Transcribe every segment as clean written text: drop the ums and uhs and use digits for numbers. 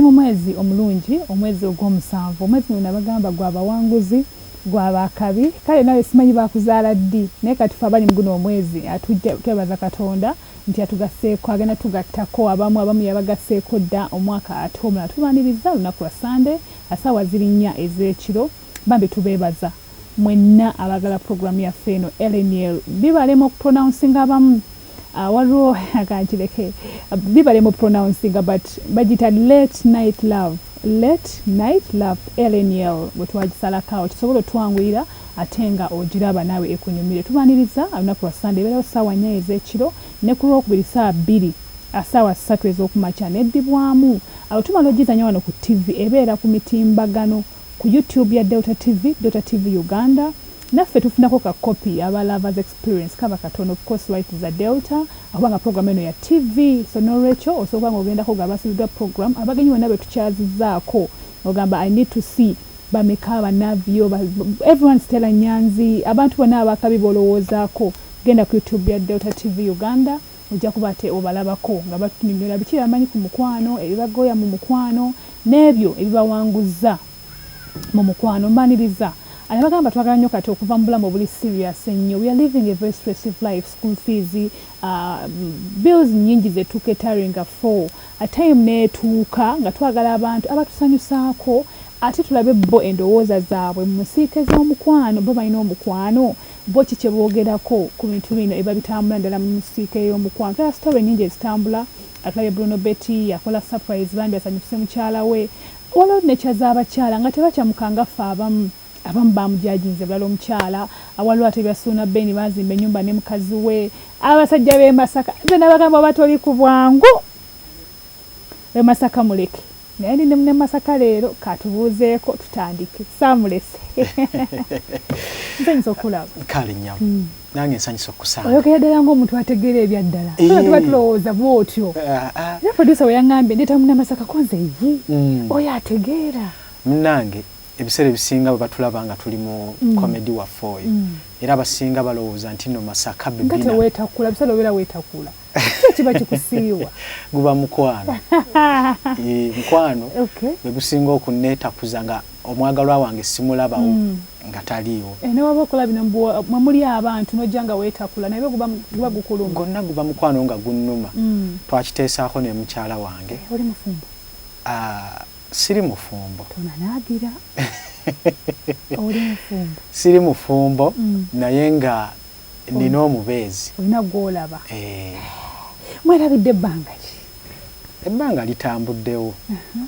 mu mwezi omulungi omwezi ogw'omusanvu omwezi guno nabagamba gwabawanguzi gwabakabi kale nawe simanyi bakuzaala ddi naye kati fe abali mu guno omwezi atujja twebaza Katonda nti atugasseeko agenda tugattako abamu yabagasseeko dda omwaka ate omulala tubaniriza lunaku lwa Sunday asaawa 4 ez'ekiro bambi tubeebaza mwenna abagala programu yaffe eno LNL bibalema okupronouncinga abamu waliwo akankireke bibalema okupronouncinga but bagita late night love LNL bwe twagisalakawo kisobola otwanguyira ate nga ogiraba naawe ekunyumire tubaniriza olunaku lwa Sunday ebeerawo ssaawa 4 ez'ekiro ne ku Lwokubiri ssaawa 2 ssaawa 3 ez'okumakya neddibwamu awo tumala ogizanya wano ku TV ebeera ku mitimbagano ku YouTube ya Delta TV Uganda naffe tufunako ka copy aba Lovers Experience kaba katono of course right za Delta abanga program eno ya TV so no Rachel osobola ngogendako gabasiddwa program abagenyi bonna be tukyazizaako ogamba I need to see bamekaba navyo everyone Stella Nyanzi abantu bonna abakabi bolowoozaako genda ku YouTube ya Delta TV Uganda ojja kuba ate obalabako nga batunyonnyola biki amanyi ku mukwano ebibagoya mu mukwano n'ebyo ebibawanguza mu mukwano mbaniriza Anabagamba twagala nnyo kati okuva mu bulamu obuli serious ennyo. We are living a very stressful life, school fees, bills nyingi zetuketaringa for. A time netuuka nga twagala abantu abatusanyusaako ate tulabe bo endowooza zaabwe mu nsiike z'omukwano bo balina omukwano bo kiki boogerako ku bintu bino eba bitambula ddala mu nsiike y'omukwano. Kala story nyingi ezitambula atulabe Bruno Betty yakola surprise bandi asanyuse mukyala we waliwo nekyazabakyala nga tebakyamukanga ffe abamu bamujajinze balala omukyala awaliwo ate byasuuna beni bazimba ennyumba ne mukazi we abasajja b'e Masaka bena bagamba batoli ku bwangu e Masaka muleke naye ndi ne Masaka leero katubuuzeeko tutandike saamulese nsanyusa okulaba kale nnyama nange nsanyusa okusanga oyogera ddala ng'omuntu ategeera ebyaddala tuba tulowooza bw'otyo era producer we yaŋŋambye ndeeta munne Masaka konze ye oyo ategeera munnange ebiseera ebisinga bwe batulaba nga tuli mu comedy waffe oyo era abasinga balowooza nti nno Masaka bebina nga teweetakula bisala obeera weetakula kiba kikusiiwa guba mukwano mukwano bwe gusinga okunneetakuza nga omwagalwa wange simulabawo nga taliiwo ne waba okola bino mwe muli abantu n'ojja nga weetakula naye guba gukuluma gonna guba mukwano nga gunnuma twakiteesaako ne mukyala wange oli mufumbo siri mufumbo tonanaagira oli mufumbo siri mufumbo naye nga nina omubeezi olina gwolaba mwerabidde ebbanga ki ebbanga litambuddewo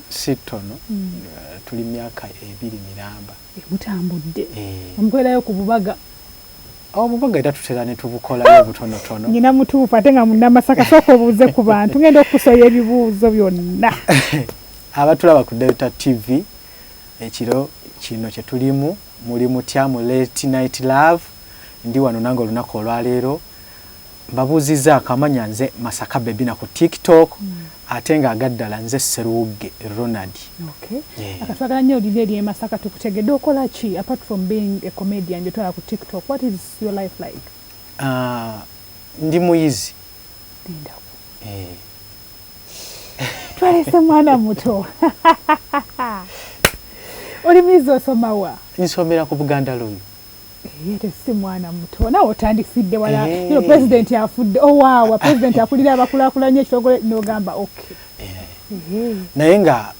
si ttono tuli myaka 2 miramba mutambudde omukolerayo ku bubaga obubaga era tutera ne tubukolayo butonotono nyina mutuufu ate nga munnamasaka sooka obuuze ku bantu ngenda okukusoya ebibuuzo byonna abatulaba ku Delta TV ekiro kino kye tulimu muli mutya mu Late Night Love ndi wano nange olunaku olwaleero mbabuuziza akamanya nze Masaka Bebina ku TikTok ate nga agaddala nze Seruge Ronald. Akatwagala nnyo olidde eri Masaka tukutegedde okola ki apart from being a comedian yotwala ku TikTok, what is your life like? Ndi muyizi. Twalese mwana muto. Oli muyizi osoma wa? Nsomera ku Buganda Law. Yete si mwana muto nawe otandikidde wala president yafudde waawa president akulira abakulakulanye ekitongole n'ogamba okay naye nga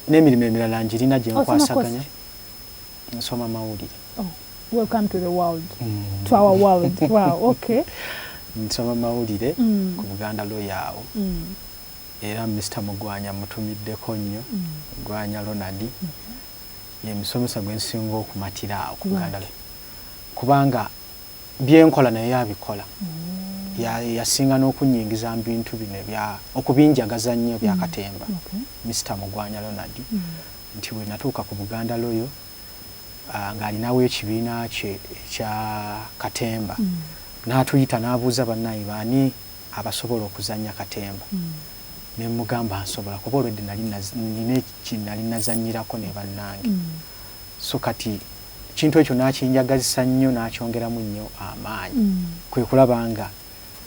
n'emirimu emirala njirina gye nkwasaganya nsoma mawulire. Welcome to the world, to our world. Wow, okay. Nsoma mawulire ku Buganda Law yawo era Mr. Mugwanya mutumiddeko nnyo Mugwanya Ronald ye misomesa gwe nsinga okumatira ku Buganda kubanga byenkola naye yabikola yasinga n'okunyingiza bintu bino bya okubinjagaza nnyo bya Katemba Mr. Mugwanya Ronald nti we natuuka ku Buganda Law ng'alinawo ekibiina kye kya Katemba n'atuyita n'abuuza bannayi baani abasobola okuzannya Katemba ne mugamba nsobola kuba olwedde nali nazannyirako ne bannange so kati kintu ekyo n'akinjagazisa nnyo n'akyongeramu nnyo amaanyi kwe kulabanga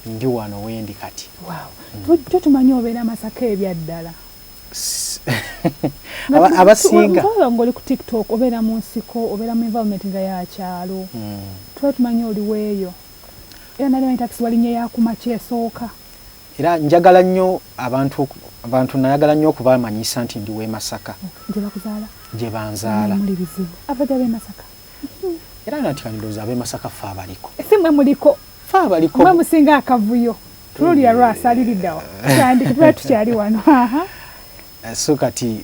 ndi wano wendi kati. Wow. Tumanyi obeera Masaka ebyaddala abasinga ng'oli ku TikTok obeera mu nsiko obeera mu environment nga ya kyalo tuba tumanyi oliweeyo era nali taxi walinye yakumakya esooka era njagala nnyo abantu nayagala nnyo okubamanyisa nti ndi w'e Masaka gye banzaala muli bizibu abadde ab'e Masaka era nati kandoza ab'e Masaka ffe abaliko si mwe muliko ffe abaliko mwe musinga akavuyo tululya lwasaliriddawa kyandiki tuba tukyali wano so kati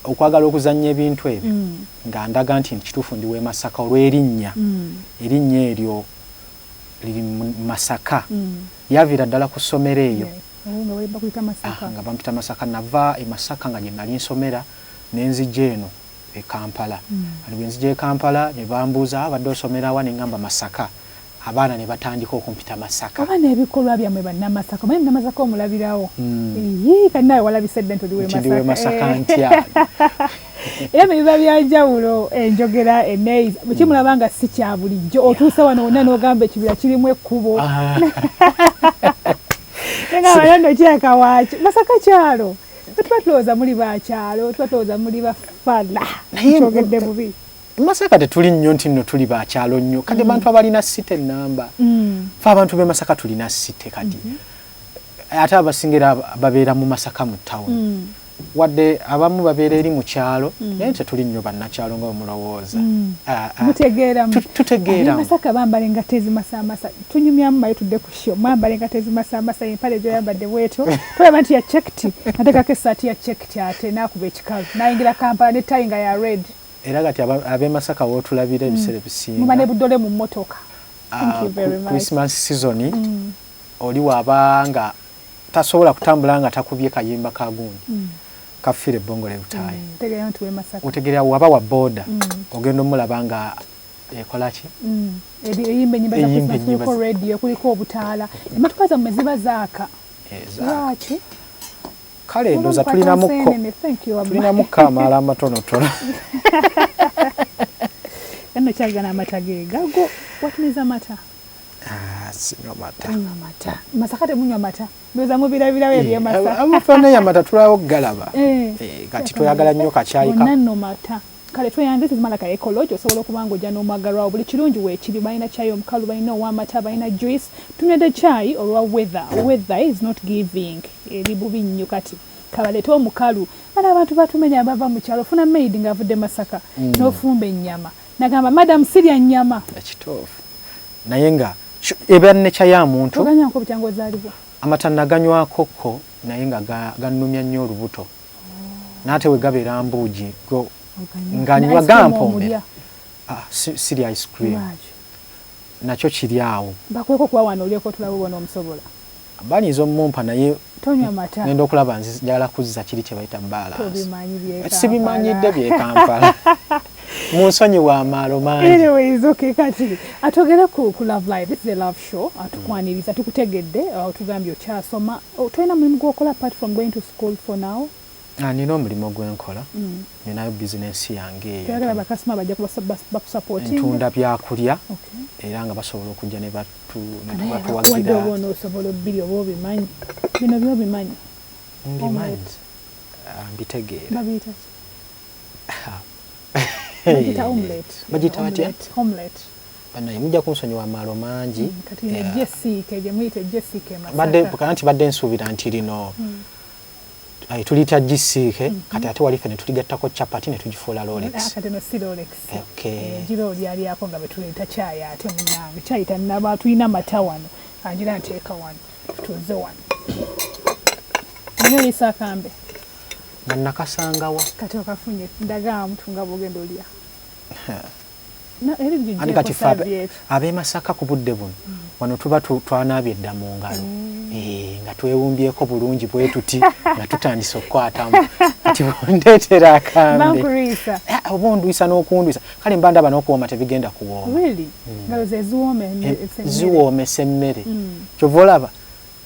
okwagala okuzannya ebintu ebyo nga ndaga nti kituufu ndi w'e Masaka olw'erinnya erinnya eryo liri mu Masaka yaviira ddala ku ssomero eyo nga bampita Masaka nava e Masaka nga gye nali nsomera nenzija eno e Kampala bwe nzija e Kampala ne bambuuza abadde osomera wa ne ngamba Masaka abaana ne batandika okumpita Masaka abaana ebikolwa byammwe bannamasaka manyi namasaka omulabirawo kati nawe walabise dde nti oliwe Masaka ntya era biba byanjawulo enjogera eneyiza bwekimulaba nga si kya bulijjo otuuse wano wonna n'ogamba ekibira kirimu ekkubo nga abayondo kyeka waaki Masaka kyalo tuba tulowooza muli bakyalo tuba tulowooza muli bafala kyogedde bubi Masaka tetuli nnyo nti nno tuli bakyalo nnyo kati abantu abalina site namba fe abantu b'e Masaka tulina site kati ate abasingira babeera mu Masaka mu town wadde abamu babeera eri mu kyalo naye tetuli nnyo bannakyalo nga bwemulowooza tutegeera Masaka bambala engatto ezimasamasa tunyumyamu maye tudde ku sho mwambala engatto ezimasamasa empale gyoyambadde bwetyo tulaba nti yachecked ateekako essaati yachecked ate n'akuba ekikalu n'ayingira Kampala ne tayi nga ya red era kati ab'e Masaka wootulabira ebiseera bisinga muba ne buddole mu mmotoka Christmas season oli waabanga tasobola kutambula nga takubye kayimba ka gundi kafire bongole butayi otegeera waba wa boda ogenda omulaba nga ekola ki eyimba ennyimba za Christmas kuliko radio kuliko obutaala emmotoka zammwe ziba zaaka lwaki kale ndoza tulinamukko amaala amatonotono eno kyagana amata ge gago watumiza mata sinywa mata Masaka temunywa mata ndoza mubirabirawo eby'e Masaka amafana y'amata tulawo galaba kati toyagala nnyo kakyayika nno mata kale tweyanze zimala ka ecology osobola okuba ng'ojja n'omwagalwawo buli kirungi weekiri balina chai omukalu balina ow'amata balina juice tunywedde chai olwa weather is not giving eri bubi nnyo kati kabaleete omukalu bana abantu batumenya bava mu kyalo ofuna maid ng'avudde Masaka n'ofumba ennyama nagamba madam sirya nnyama ekituufu naye nga ebeera ne chai ya muntu oganyanko bukyanga ozaalibwa amata naganywakoko naye nga gannumya nnyo olubuto n'ate we gabeera mbuugi nga nywa gampomera siri ice cream nakyo kiri awo bakweko kuba wano olyeko tulaba ubona omusobola banyinza omumpa naye tonywa mata ngenda okulaba njagala kuzza kiri kye bayita balance sibimanyidde by'e Kampala mu nsonyi wa maalo mangi anyways okay kati atogere ku Love Live this is a love show atukwaniriza tukutegedde otugambye okyasoma tolina mulimu gwokola apart from going to school for now nina omulimu gwenkola ninayo bizinensi yange eyo tuyagala bakasima bajja bakusupporting ntunda byakulya era nga basobola okujja ne batuwagira obona osobola obbiri oba obimanyi bino byobimanyi mbimanyi mbitegeera babiyita bagita omelette banaye mujja kunsonyiwa amaalo mangi kati Jessica gye muyita Jessica nti badde nsuubira nti lino tuliyita gisiike kati ate wali ffe ne tuligattako capati ne tugifuula Rolex kati no si Rolex gira olyalyako nga betuleeta caayi ate munange caayi tannaba tulina mata wano angira nteeka wano tuze wano naye oyisa akambe nga nakasangawa kati okafunye ndagaa mutu nga bwogenda olya andi kati ffe ab'e Masaka ku budde buno wano tuba twanaabye edda mu ngalo nga twewumbyeko bulungi bwe tuti nga tutandise okukwatamu kati bondeetera akambe oba ondwisa n'okundwisa kale mba ndaba n'okuwooma tebigenda kuwooma ziwoomesa emmere kyova olaba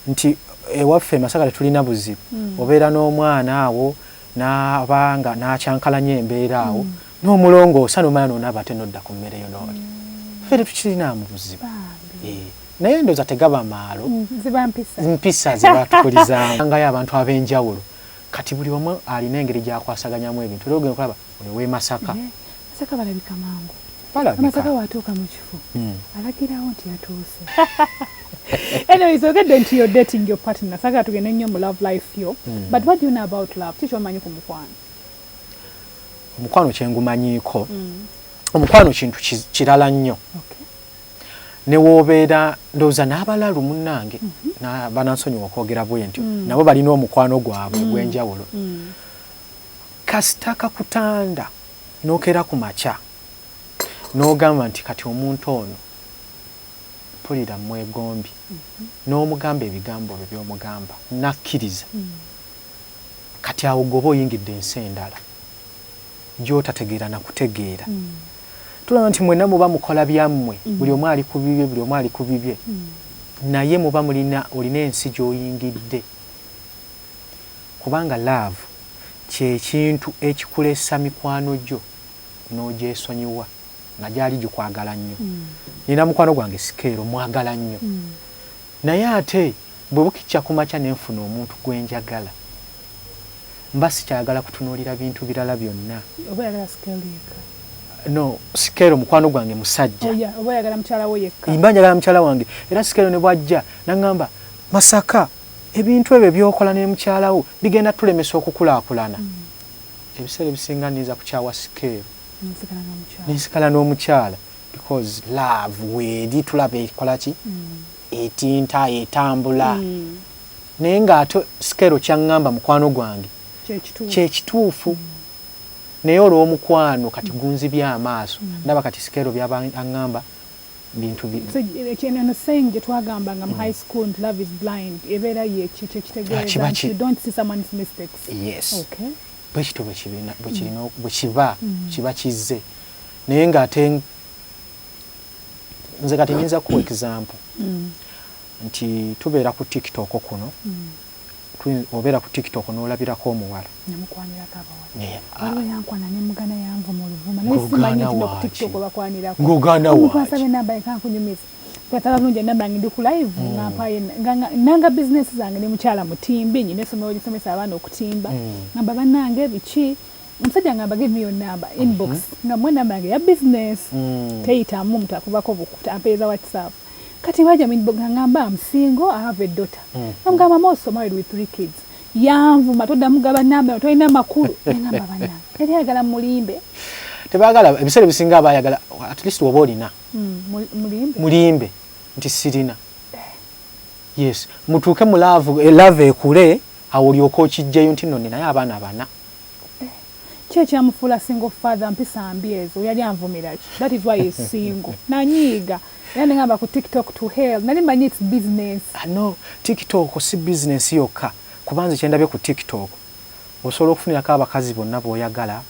nti ewaffe Masaka tetulina buzibu obeera n'omwana awo n'abanga n'akyankalanya embeera awo n'omulongoosa n'omala n'onaaba ate n'odda ku mmere yo n'oli ffe tetukirinaamu buzibu naye ndoza tegaba maalo mpisa ze batukulizaamu ngayo abantu ab'enjawulo kati buli omu alina engeri gy'akwasaganyamu ebintu era ogenda okulaba oli w'e Masaka Masaka balabika mangu balabika Masaka watuuka mu kifo alagirawo nti yatuuse anyways ogedde nti you're dating your partner saka tugende nnyo mu love life yo but what do you know about love kiki omanyi ku mukwano omukwano kyengumanyiiko omukwano kintu kirala nnyo ne woobeera ndowooza n'abalalu munnange banansonyiwa okwogera bwe ntyo nabo balina omukwano gwabwe gw'enjawulo kasita kakutanda n'okera ku makya n'ogamba nti kati omuntu ono mpulira mwegombi n'omugamba ebigambo bye by'omugamba nakkiriza kati awo goba oyingidde ensi endala gy'otategeera nakutegeera tulaba nti mwenna muba mukola byammwe buli omu ali ku bibye buli omu ali ku bibye naye muba olina ensi gy'oyingidde kubanga love kyekintu ekikulesa mikwano gyo n'ogyesonyiwa nga gyali gikwagala nnyo nina mukwano gwange Sikeero mwagala nnyo naye ate bwe bukijja ku makya nenfuna omuntu gwenjagala mba sikyagala kutunuulira bintu birala byonna oba oyagala Sikeero yekka no Sikeero mukwano gwange musajja oba oyagala mukyala wo yekka mba njagala mukyala wange era Sikeero ne bwajja naŋŋamba Masaka ebintu ebyo byokola ne mukyala wo bigenda tulemesa okukulaakulana ebiseera ebisinga nniza kukyawa Sikeero nensikala n'omukyala because love weeri tulaba ekola ki etinta etambula naye ng'ate Sikeero kyaŋŋamba mukwano gwange kyekituufu naye olw'omukwano kati gunzibya amaaso ndaba kati Sikeero byaba aŋŋamba bintu no saying gye twagambanga mu high school nti love is blind ebeera yekitegeeza nti you don't see someone's mistakes yes bwe kito bwe kiba kizze naye ng'ate nze kati nyinza kuwa example nti tubeera ku TikTok kuno obeera ku TikTok n'olabirako omuwala waliwo yankwana ne mugana yanvu mu luvuma naye simanyi nti ku TikTok bakwanirako ng'oganda omuntu asabe enamba ekankunyumiza twatala bulungi enamba yange ndi ku live ngampaye nanga bizinesi zange ne mukyala mutimbi nyina essomero lisomesa abaana okutimba ngamba bannange biki omusajja ngamba give me your number inbox nga mwe namba yange ya business teyitamu omuntu akubako bukuta ampeeza WhatsApp kati waja ngamba I'm single I have a daughter ngamba I'm also married with 3 kids yanvuma toddamu gaba namba tolina makulu ngamba bannange eri ayagala mulimbe tebagala ebiseera bisinga abayagala at least oba olina mulimbe nti sirina yes mutuuke mu love ekule awo olyoka okijjayo nti nno naye abaana bana kye kyamufuula single father mpisa mbi ezo yali anvumira ki that is why he is single nanyiiga era ngamba ku TikTok to hell nali manyi it's business no TikTok si business yokka kubanze kyendabye ku TikTok osobola okufunirako abakazi bonna b'oyagala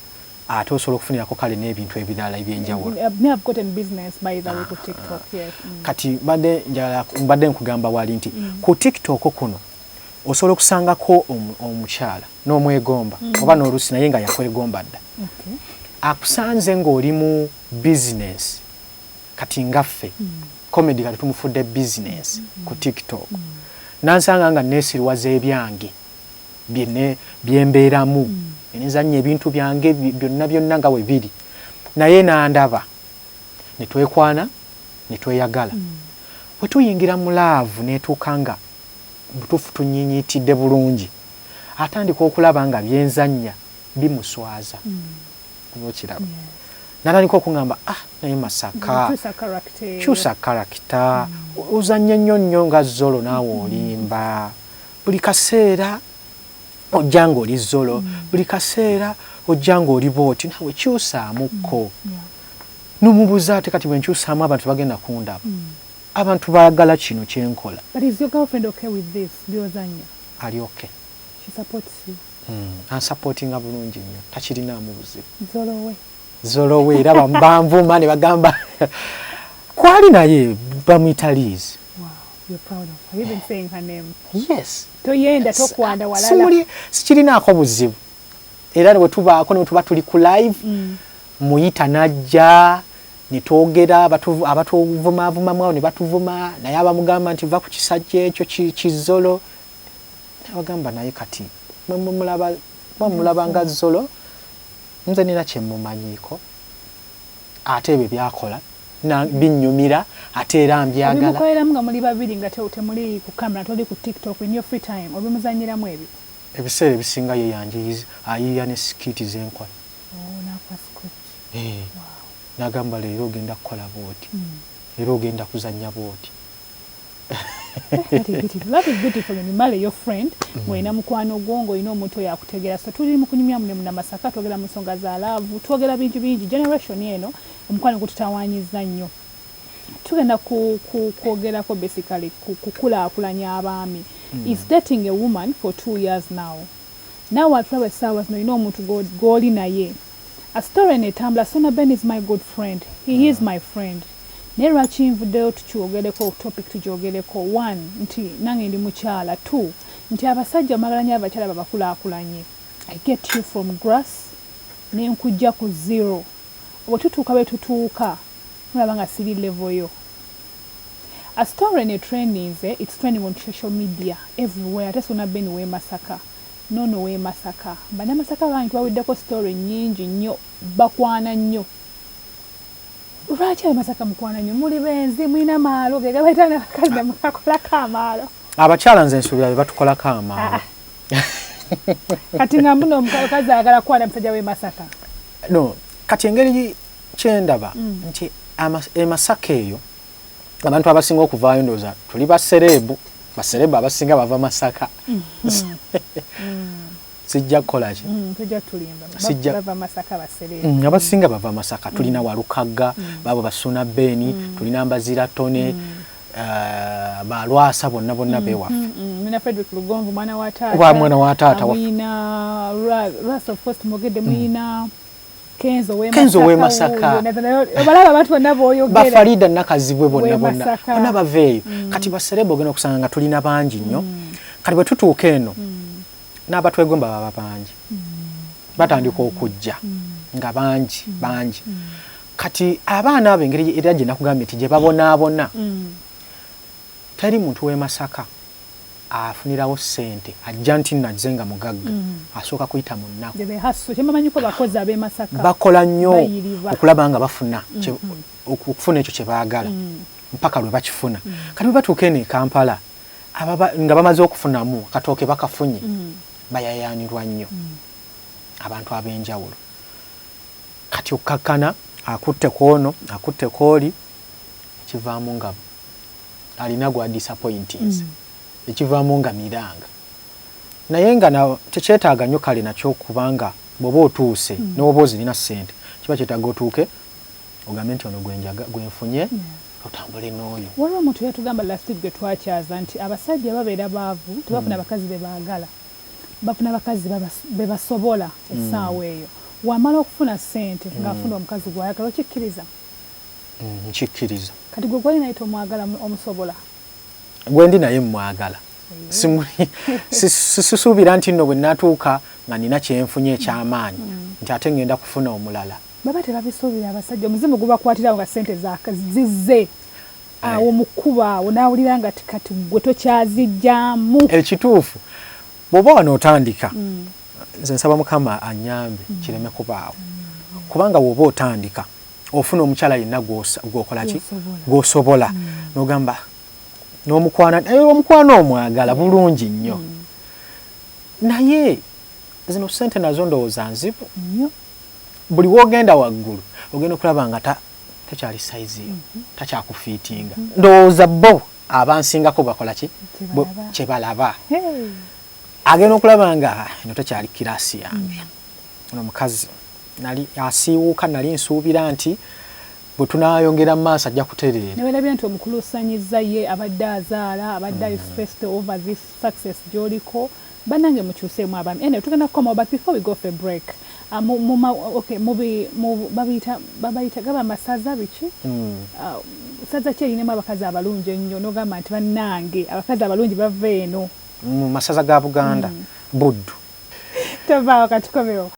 ate osobola okufunirako kale n'ebintu ebirala ebyenjawulo I've gotten business by the way ku TikTok yes kati mbadde nkugamba wali nti ku TikTok kuno osobola okusangako omukyala n'omwegomba oba n'oluusi naye nga yakwegomba dda akusanze ng'oli mu business kati ngaffe comedy kati tumufudde business ku TikTok nansanga nga neesirwaza ebyange byembeeramu nenzannya ebintu byange byonna nga we biri naye nandaba ne twekwana ne tweyagala bwe tuyingira mu laavu neetuuka nga butuufu tunyinyiitidde bulungi atandika okulaba nga byenzannya bimuswaza okiraba natandika okuŋŋamba naye Masaka kyusa karakita ozannya nnyo nga Zolo naawe olimba buli kaseera ojja ng'oli Zolo buli kaseera ojja ng'oli booti naawe kyusaamuko n'omubuuza ate kati bwe nkyusaamu abantu bagenda kundaba abantu baagala kino kyenkola but is your girlfriend okay with this byozanya ali okay she supports you ansupportinga bulungi nnyo takirinaamu buzibu Zolo we era banvuma ne bagamba kwali naye bamuyita Liz. Wow, you're proud of her. You've been saying her name. Yes. Toyenda tokwanda walala. Sikirinaako buzibu. Era ne tuba tuli ku live muyita najja nitwogera abatuvuma mwawo ne batuvuma naye abamugamba nti va ku kisajja ekyo kizolo nabagamba naye kati mulaba nga zolo nze nina kye mumanyiko ate ebyo byakola na binyumira ate era mbyagala mukoleramu nga muli babiri nga temuli ku kamera toli ku TikTok in your free time obimuzanyiramu ebyo ebiseera ebisinga ye yanjiyiza ayiya ne sikiti zenkola nagamba leero ogenda kukola bwoti leero ogenda kuzanya bwoti. That is beautiful. When you marry your friend, mwena mukwano gwo ino omuntu yakutegera. So tuli mu kunyumya mune na masaka twogera mu nsonga za love, twogera bintu bingi generation eno omukwano gututawanyiza nnyo. Tugenda kwogera ko basically kukulakulanya abaami. Is dating a woman for 2 years now. Now what travel hours no ino omuntu goli naye. A story netambula Sona Ben is my good friend. He is my friend. Nera chinvudeyo tuchogereko topic tujogereko 1 nti nange ndi mukyala 2 nti abasajja magalanya abakyala babakulakulanye. I get you from grass ne nkujja ku 0 obututuuka betutuuka mulabanga siri level yo. A story ne trending it's trending on social media everywhere. Ate Sona Ben we Masaka nono we Masaka bana Masaka bantu bawiddeko story nyingi nnyo bakwana nnyo. Lwaki Masaka mukwana nnyo muli benzi mwina maalo ge gabaita n'abakazi mukakolako amaalo. Abakyala nze nsuubira batukolako amaalo. Kati nga mbuno omukazi ayagala kwana musajja we Masaka. No, kati engeri kyendaba nti Masaka eyo abantu abasinga okuvaayo ndowooza tuli baserebu abasinga bava Masaka. Sijja kukola ki? Tujja tulimba. Bava Masaka baserebu. Abasinga bava Masaka. Tulina Walukaga, babo basuna Beni, tulina Mbazira Tone, balwasa bonna bewafu. Mwina Frederick Lugonvu mwana wa taata. Mwana wa taata. Mwina Russell First Mogede mwina Kenzo we Masaka. Balaba abantu bonna boyogera. Bafarida nakazibwe bonna. Bonna baveeyo. Kati baserebu ogenda okusanga nga tulina bangi nnyo. Kati bwe tutuuka eno n'abatwegomba baba bangi. Batandika okujja nga bangi. Kati abaana abo engeri era gye nakugambye nti gye babonaabona. Teri muntu w'e Masaka afunirawo ssente ajja nti nazze nga mugagga asooka kuyita mu nnaku. Bakola nnyo okulaba nga bafuna okufuna ekyo kye baagala mpaka lwe bakifuna. Kati bwe batuuka eno e Kampala nga bamaze okufunamu katooke bakafunye bayayanirwa nnyo abantu ab'enjawulo. Kati okkakkana akutte kwono akutte kwoli ekivaamu nga alina gwa disappointings ekivaamu nga miranga naye nga tekyetaaga nnyo kale nakyo kubanga bw'oba otuuse n'oba ozirina ssente kiba kyetaaga otuuke ogambe nti ono gwenfunye otambule n'oyo. Waliwo omuntu yatugamba last week gwe twakyaza nti abasajja babeera baavu tebafuna bakazi be baagala bafuna bakazi be basobola essaawa eyo. Wamala okufuna ssente ng'afuna omukazi gw'ayagala okikkiriza? Nkikkiriza. Kati gwe gwali naye tomwagala omusobola? Gwe ndi naye mmwagala. Sisuubira nti nno bwe natuuka nga nina kyenfunye eky'amaanyi nti ate ngenda kufuna omulala. Baba tebabisuubira abasajja omuzimu gubakwatirawo nga ssente zizze awo mukuba awo n'awulira nga kati gwe tokyazijjaamu. Ekituufu bw'oba wanootandika nze nsaba Mukama anyambe kireme kubaawo kubanga bw'oba otandika ofuna omukyala yenna gw'okola ki gw'osobola n'ogamba n'omukwano omwagala bulungi nnyo naye zino ssente nazo ndowooza nzibu buli wogenda waggulu ogenda okulaba nga takyali saizi yo takyakufiitinga ndowooza bo abansingako bakola ki kye balaba agenda okulaba nga eno takyali kiraasi yange ono omukazi nali asiiwuuka nali nsuubira nti bwe tunaayongera mu maaso ajja kutereera. Newerabira nti omukulusanyiza ye abadde azaala abadde stressed over this success gy'oliko bannange mukyuseemu abaami. Anyway, tugenda kukoma but before we go for a break babayita gaba masaza biki saza ki erinamu abakazi abalungi ennyo n'ogamba nti bannange abakazi abalungi bava eno mu masaza ga Buganda Buddu. Tavaawo katukomewo.